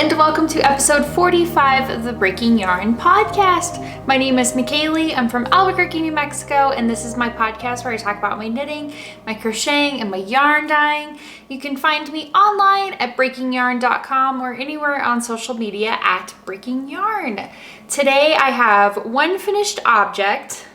and welcome to episode 45 of the Breaking Yarn podcast. My name is Michaeli. I'm from Albuquerque, New Mexico, and this is my podcast where I talk about my knitting, my crocheting, and my yarn dyeing. You can find me online at breakingyarn.com or anywhere on social media at Breaking Yarn. Today I have one finished object,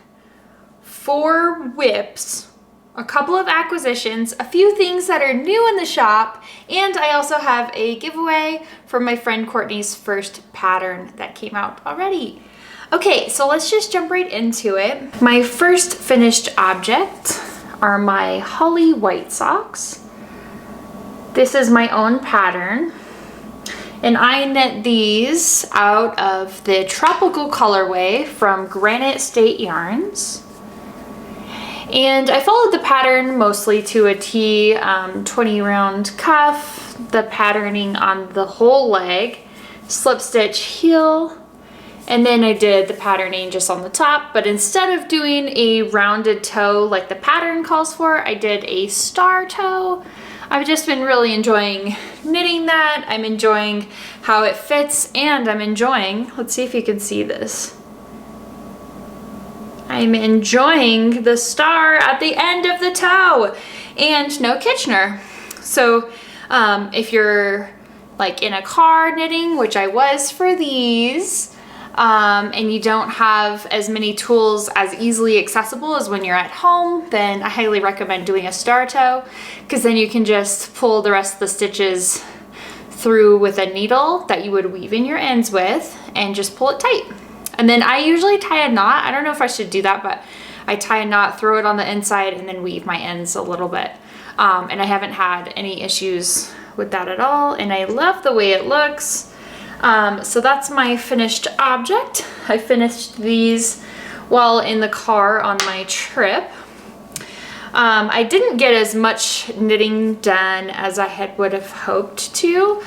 4 whips, a couple of acquisitions, a few things that are new in the shop, and I also have a giveaway from my friend Courtney's first pattern that came out already. Okay, so let's just jump right into it. My first finished object are my holly white socks. This is my own pattern, and I knit these out of the tropical colorway from Granite State Yarns. And I followed the pattern mostly to a T, 20 round cuff, the patterning on the whole leg, slip stitch heel, and then I did the patterning just on the top, but instead of doing a rounded toe like the pattern calls for, I did a star toe. I've just been really enjoying knitting that. I'm enjoying how it fits, and I'm enjoying, let's see if you can see this. I'm enjoying the star at the end of the toe and no Kitchener. So if you're like in a car knitting, which I was for these, and you don't have as many tools as easily accessible as when you're at home, then I highly recommend doing a star toe, because then you can just pull the rest of the stitches through with a needle that you would weave in your ends with and just pull it tight. And then I usually tie a knot. I don't know if I should do that, but I tie a knot, throw it on the inside, and then weave my ends a little bit. And I haven't had any issues with that at all, and I love the way it looks. So that's my finished object. I finished these while in the car on my trip. I didn't get as much knitting done as I would have hoped to.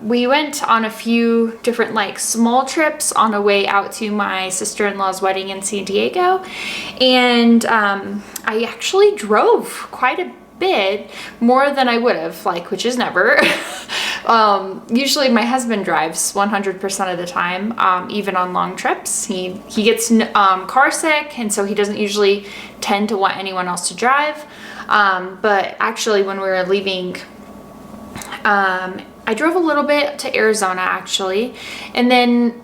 We went on a few different like small trips on a way out to my sister-in-law's wedding in San Diego, and I actually drove quite a bit more than I would have, which is never. Usually my husband drives 100% of the time, even on long trips. He gets car sick, and so he doesn't usually tend to want anyone else to drive. But actually when we were leaving, I drove a little bit to Arizona actually, and then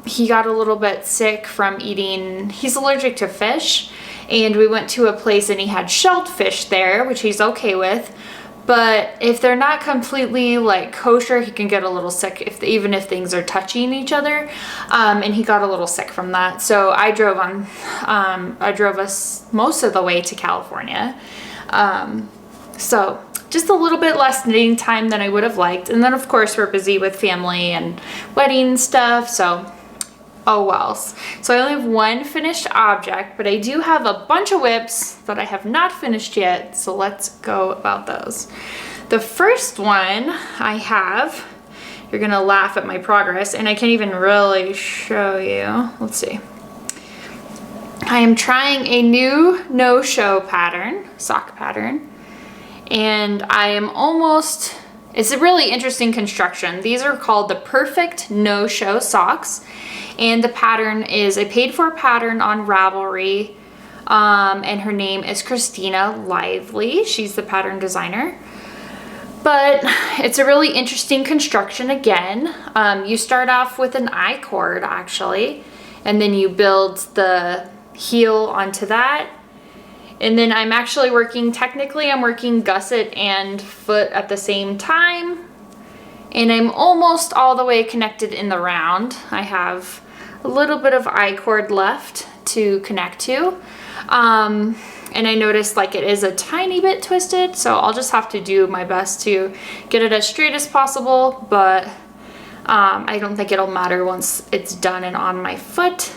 he got a little bit sick from eating, he's allergic to fish, and we went to a place and he had shelled fish there, which he's okay with. But if they're not completely like kosher, he can get a little sick even if things are touching each other. And he got a little sick from that. So I drove us most of the way to California. So just a little bit less knitting time than I would have liked. And then of course we're busy with family and wedding stuff. So oh well. So I only have one finished object, but I do have a bunch of whips that I have not finished yet. So let's go about those. The first one I have, you're gonna laugh at my progress, and I can't even really show you. Let's see. I am trying a new no-show pattern, sock pattern, and I am almost, it's a really interesting construction. These are called the Perfect No-Show Socks. And the pattern is a paid-for pattern on Ravelry, and her name is Christina Lively. She's the pattern designer. But it's a really interesting construction again. You start off with an I-cord actually, and then you build the heel onto that. And then I'm actually working, technically I'm working gusset and foot at the same time. And I'm almost all the way connected in the round. I have a little bit of I-cord left to connect to. And I noticed like it is a tiny bit twisted, so I'll just have to do my best to get it as straight as possible, but I don't think it'll matter once it's done and on my foot.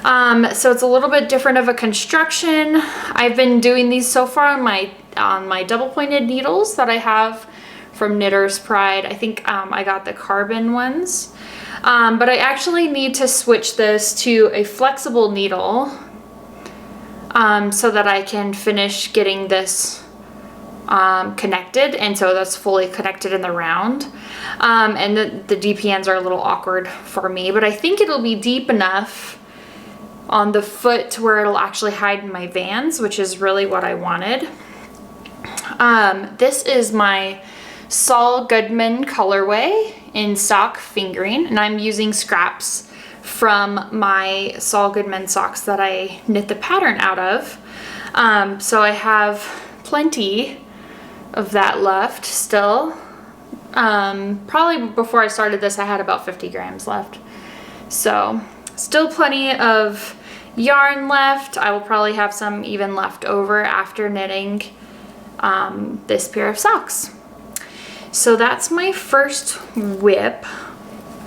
So it's a little bit different of a construction. I've been doing these so far on my double pointed needles that I have from Knitter's Pride. I think I got the carbon ones. But I actually need to switch this to a flexible needle so that I can finish getting this connected, and so that's fully connected in the round. And the deep ends are a little awkward for me, but I think it'll be deep enough on the foot to where it'll actually hide my Vans, which is really what I wanted. This is my Saul Goodman colorway in sock fingering, and I'm using scraps from my Saul Goodman socks that I knit the pattern out of. So I have plenty of that left still. Probably before I started this, I had about 50 grams left. So still plenty of yarn left. I will probably have some even left over after knitting this pair of socks. So that's my first whip.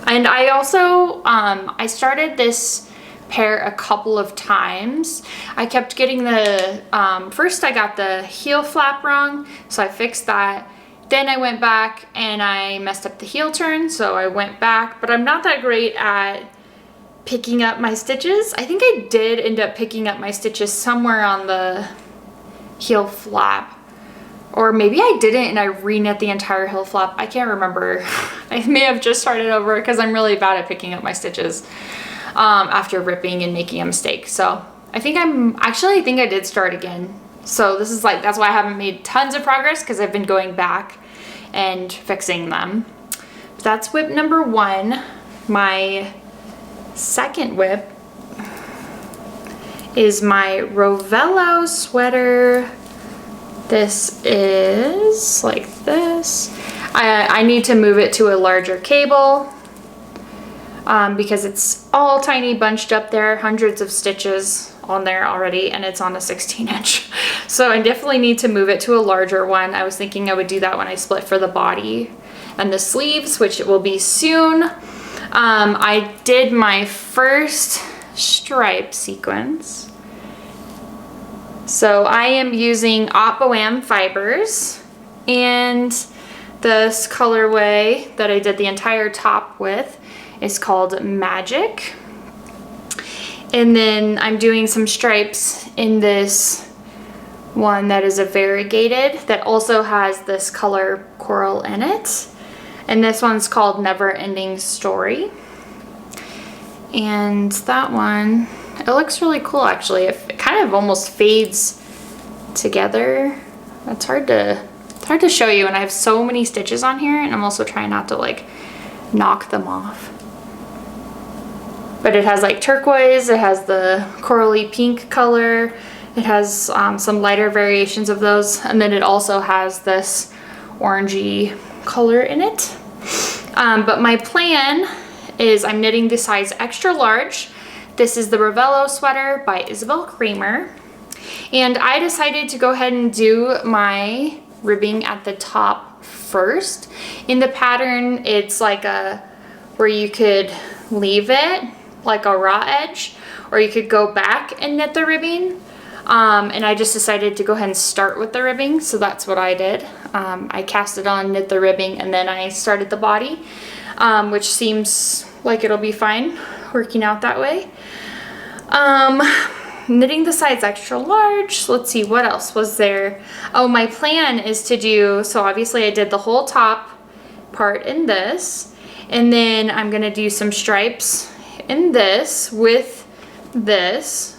And I also, I started this pair a couple of times. I kept getting the, first I got the heel flap wrong, so I fixed that. Then I went back and I messed up the heel turn, so I went back, but I'm not that great at picking up my stitches. I think I did end up picking up my stitches somewhere on the heel flap. Or maybe I didn't and I re-knit the entire heel flap. I can't remember. I may have just started over because I'm really bad at picking up my stitches after ripping and making a mistake. So I think I think I did start again. So this is like, that's why I haven't made tons of progress, because I've been going back and fixing them. But that's whip number 1. My second whip is my Ravello Sweater. This is like this. I need to move it to a larger cable because it's all tiny bunched up there, hundreds of stitches on there already, and it's on a 16-inch. So I definitely need to move it to a larger one. I was thinking I would do that when I split for the body and the sleeves, which it will be soon. I did my first stripe sequence. So I am using Oppoam fibers, and this colorway that I did the entire top with is called Magic. And then I'm doing some stripes in this one that is a variegated that also has this color coral in it. And this one's called Never Ending Story. And that one, it looks really cool actually. It kind of almost fades together. It's hard to show you, and I have so many stitches on here, and I'm also trying not to like knock them off. But it has like turquoise, it has the corally pink color, it has some lighter variations of those, and then it also has this orangey color in it. But my plan is I'm knitting the size extra large. This is the Ravello Sweater by Isabel Kramer. And I decided to go ahead and do my ribbing at the top first. In the pattern, it's like where you could leave it like a raw edge, or you could go back and knit the ribbing. And I just decided to go ahead and start with the ribbing, so that's what I did. I cast it on, knit the ribbing, and then I started the body, which seems like it'll be fine working out that way. Knitting the sides extra large. Let's see, what else was there? Oh, my plan is to do, so obviously I did the whole top part in this, and then I'm gonna do some stripes in this with this.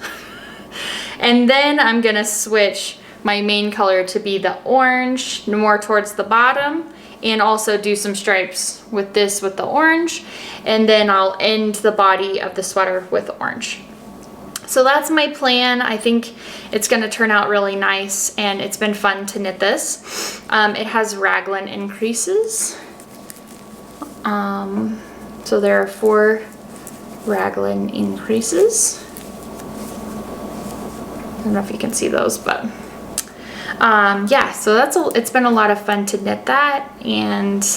And then I'm gonna switch my main color to be the orange, more towards the bottom, and also do some stripes with this with the orange, and then I'll end the body of the sweater with orange. So that's my plan. I think it's gonna turn out really nice, and it's been fun to knit this. It has raglan increases. So there are 4 raglan increases. I don't know if you can see those, but yeah, so it's been a lot of fun to knit that, and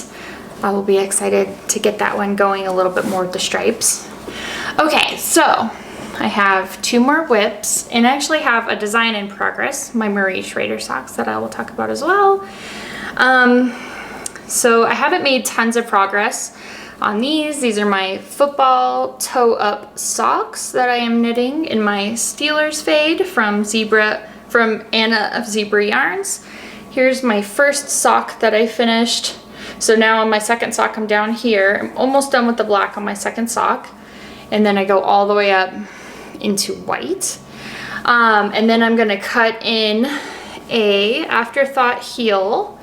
I will be excited to get that one going a little bit more with the stripes. Okay, so I have 2 more whips, and I actually have a design in progress, my Marie Schrader socks, that I will talk about as well. So I haven't made tons of progress on these. These are my football toe-up socks that I am knitting in my Steelers fade from Anna of Zebra Yarns. Here's my first sock that I finished. So now on my second sock, I'm down here. I'm almost done with the black on my second sock. And then I go all the way up into white. And then I'm gonna cut in a afterthought heel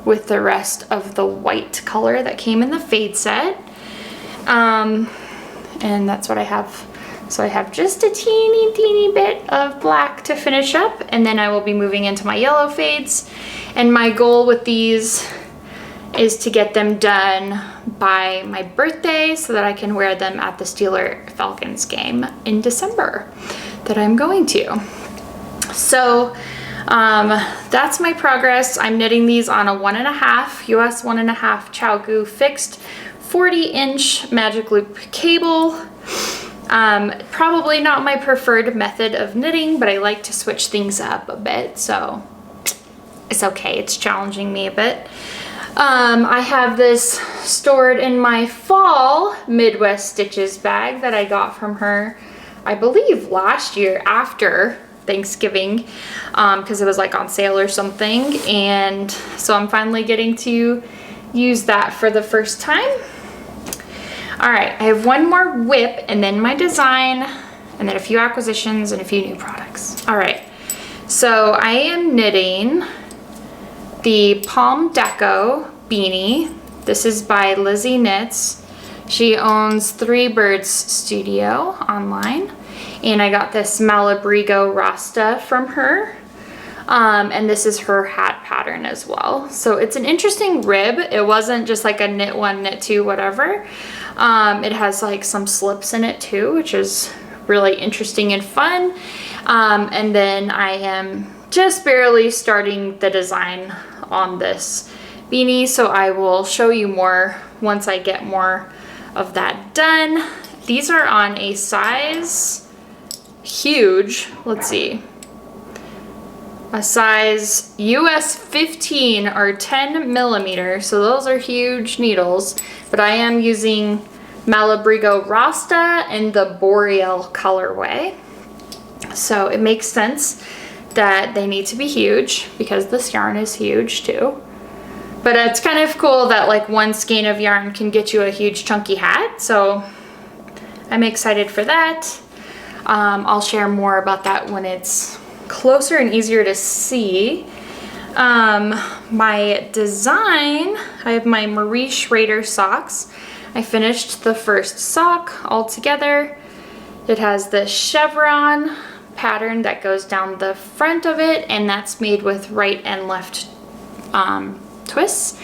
with the rest of the white color that came in the fade set. And that's what I have. So I have just a teeny bit of black to finish up, and then I will be moving into my yellow fades. And my goal with these is to get them done by my birthday so that I can wear them at the Steeler Falcons game in December that I'm going to. So that's my progress. I'm knitting these on a 1.5 US 1.5 ChiaoGoo fixed 40-inch magic loop cable. Probably not my preferred method of knitting, but I like to switch things up a bit, so it's okay. It's challenging me a bit. I have this stored in my fall Midwest Stitches bag that I got from her, I believe last year after Thanksgiving, because it was like on sale or something, and so I'm finally getting to use that for the first time. All right, I have one more whip and then my design, and then a few acquisitions and a few new products. All right, so I am knitting the Palm Deco beanie. This is by Lizzie Knits. She owns 3 Birds Studio online, and I got this Malabrigo Rasta from her. And this is her hat pattern as well. So it's an interesting rib. It wasn't just like a knit 1, knit 2, whatever. It has like some slips in it too, which is really interesting and fun. And then I am just barely starting the design on this beanie, so I will show you more once I get more of that done. These are on a size huge, let's see, a size US 15 or 10 millimeter, so those are huge needles, but I am using Malabrigo Rasta in the Boreal colorway, so it makes sense that they need to be huge because this yarn is huge too. But it's kind of cool that like one skein of yarn can get you a huge chunky hat, so I'm excited for that. I'll share more about that when it's closer and easier to see. My design, I have my Marie Schrader socks. I finished the first sock all together. It has the chevron pattern that goes down the front of it, and that's made with right and left twists.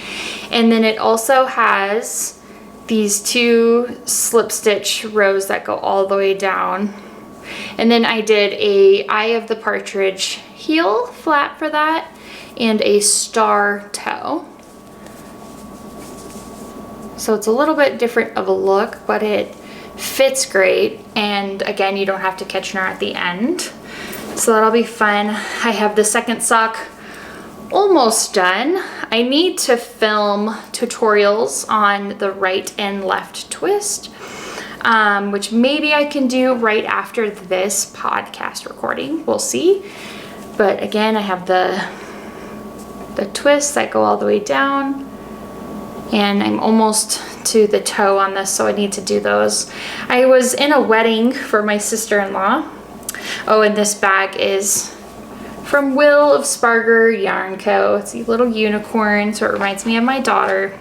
And then it also has these 2 slip stitch rows that go all the way down. And then I did a Eye of the Partridge heel flat for that and a star toe. So it's a little bit different of a look, but it fits great. And again, you don't have to catch yarn at the end. So that'll be fun. I have the second sock almost done. I need to film tutorials on the right and left twist, which maybe I can do right after this podcast recording. We'll see. But again, I have the twists that go all the way down, and I'm almost to the toe on this, so I need to do those. I was in a wedding for my sister-in-law. Oh, and this bag is from Will of Sparger Yarn Co. It's a little unicorn, so it reminds me of my daughter.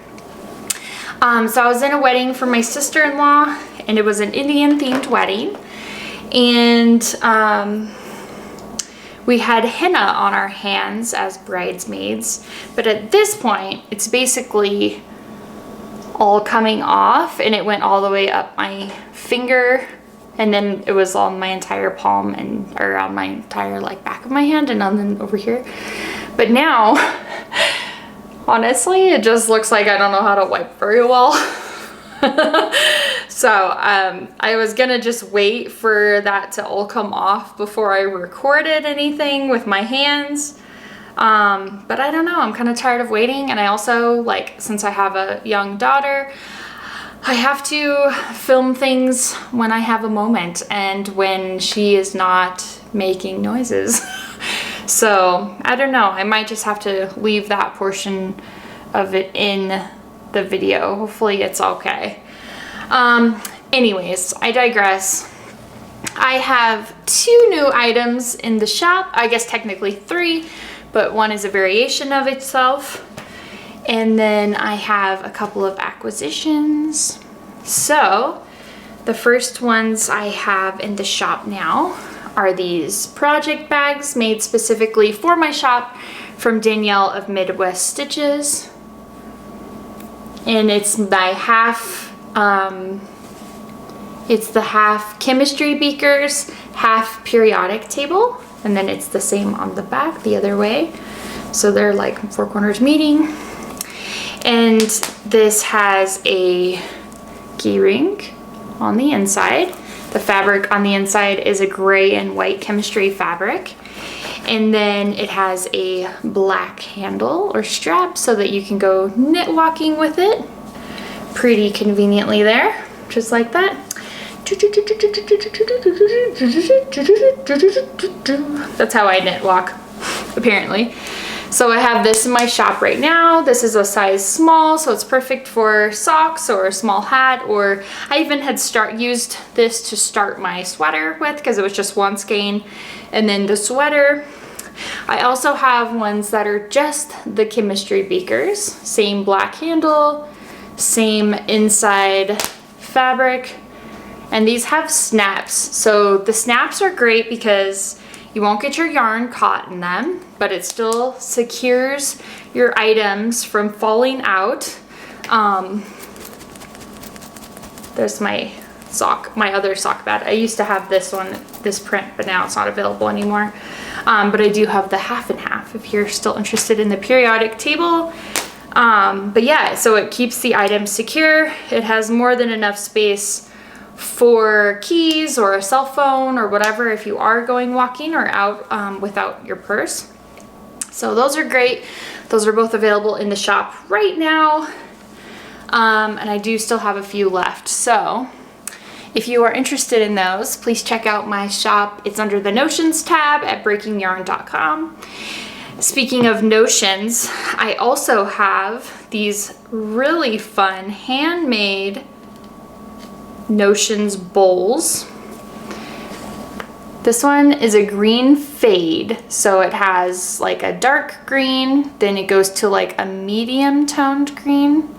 So I was in a wedding for my sister-in-law, and it was an Indian-themed wedding. And we had henna on our hands as bridesmaids. But at this point, it's basically all coming off, and it went all the way up my finger, and then it was on my entire palm and or on my entire like back of my hand and then over here. But now honestly it just looks like I don't know how to wipe very well. So I was gonna just wait for that to all come off before I recorded anything with my hands. But I don't know, I'm kind of tired of waiting, and I also, like, since I have a young daughter, I have to film things when I have a moment and when she is not making noises. So I don't know, I might just have to leave that portion of it in the video. Hopefully it's okay. Anyways, I digress. I have 2 new items in the shop. I guess technically 3, but one is a variation of itself. And then I have a couple of acquisitions. So the first ones I have in the shop now are these project bags made specifically for my shop from Danielle of Midwest Stitches. And it's my it's the half chemistry beakers, half periodic table, and then it's the same on the back the other way. So they're like 4 corners meeting. And this has a key ring on the inside. The fabric on the inside is a gray and white chemistry fabric. And then it has a black handle or strap so that you can go knit walking with it. Pretty conveniently there, just like that. That's how I knit walk, apparently. So I have this in my shop right now. This is a size small, so it's perfect for socks or a small hat, or I even had used this to start my sweater with because it was just one skein. And then the sweater, I also have ones that are just the chemistry beakers. Same black handle, same inside fabric. And these have snaps. So the snaps are great because you won't get your yarn caught in them, but it still secures your items from falling out. There's my other sock bag. I used to have this one, this print, but now it's not available anymore. But I do have the half and half if you're still interested in the periodic table. But yeah, so it keeps the items secure. It has more than enough space for keys or a cell phone or whatever if you are going walking or out without your purse. So those are great. Those are both available in the shop right now. And I do still have a few left. So if you are interested in those, please check out my shop. It's under the Notions tab at breakingyarn.com. Speaking of notions, I also have these really fun handmade Notions bowls. This one is a green fade, so it has like a dark green, then it goes to like a medium toned green,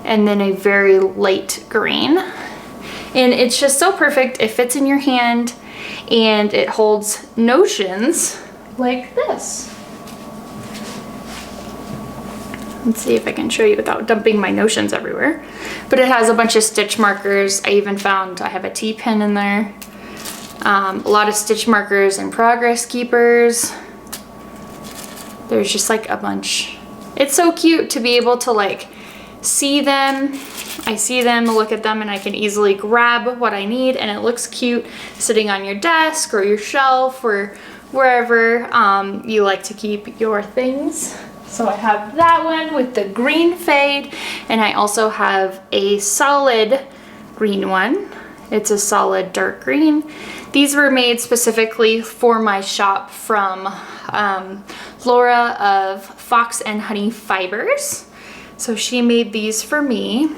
and then a very light green. And it's just so perfect. It fits in your hand and it holds notions like this. Let's see if I can show you without dumping my notions everywhere. But it has a bunch of stitch markers. I even found I have a T-pin in there. A lot of stitch markers and progress keepers. There's just like a bunch. It's so cute to be able to like see them. I see them, look at them, and I can easily grab what I need, and it looks cute sitting on your desk or your shelf or wherever you like to keep your things. So I have that one with the green fade, and I also have a solid green one. It's a solid dark green. These were made specifically for my shop from Laura of Fox and Honey Fibers. So she made these for me.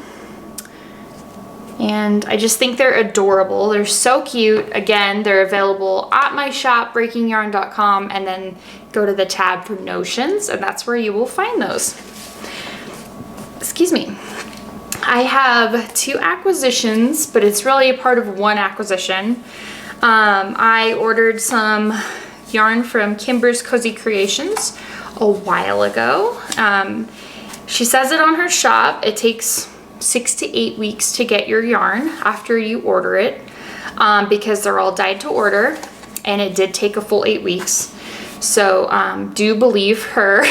And I just think they're adorable. They're so cute. Again, they're available at my shop, breakingyarn.com, and then go to the tab for Notions, and that's where you will find those. Excuse me. I have 2 acquisitions, but it's really a part of one acquisition. I ordered some yarn from Kimbers Cozy Creations a while ago. She says it on her shop. It takes 6 to 8 weeks to get your yarn after you order it, because they're all dyed to order, and it did take a full 8 weeks. So do believe her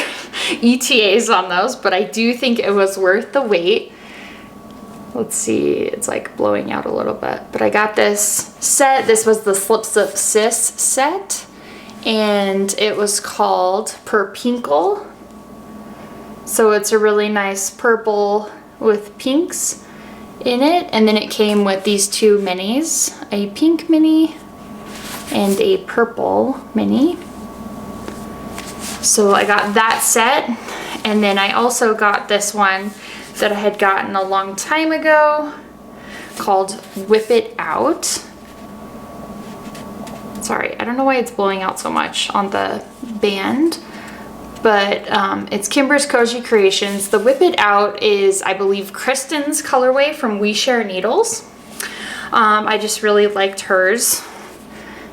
ETAs on those, but I do think it was worth the wait. Let's see, it's like blowing out a little bit, but I got this set. This was the Slips of Sis set, and it was called Purpinkle. So it's a really nice purple with pinks in it, and then it came with these 2 minis, a pink mini and a purple mini. So I got that set, and then I also got this one that I had gotten a long time ago called Whip It Out. Sorry, I don't know why it's blowing out so much on the band, but it's Kimbers Cozy Creations. The Whip It Out is, I believe, Kristen's colorway from We Share Needles. I just really liked hers,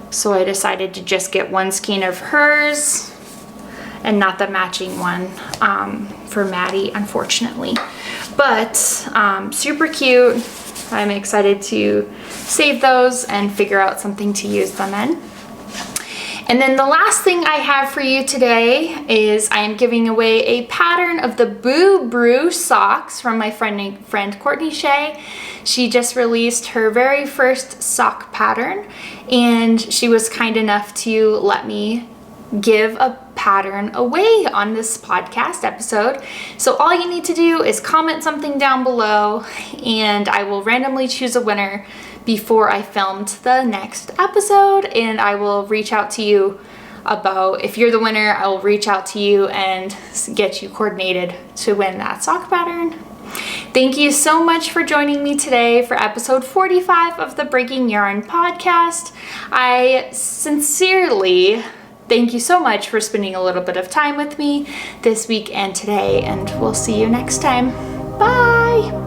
so I decided to just get one skein of hers and not the matching one for Maddie, unfortunately. But super cute. I'm excited to save those and figure out something to use them in. And then the last thing I have for you today is I am giving away a pattern of the Brew Socks from my friend Courtney Shea. She just released her very first sock pattern, and she was kind enough to let me give a pattern away on this podcast episode. So all you need to do is comment something down below, and I will randomly choose a winner before I filmed the next episode, and I will reach out to you about, if you're the winner, I will reach out to you and get you coordinated to win that sock pattern. Thank you so much for joining me today for episode 45 of the Breaking Yarn podcast. I sincerely thank you so much for spending a little bit of time with me this week and today, and we'll see you next time. Bye!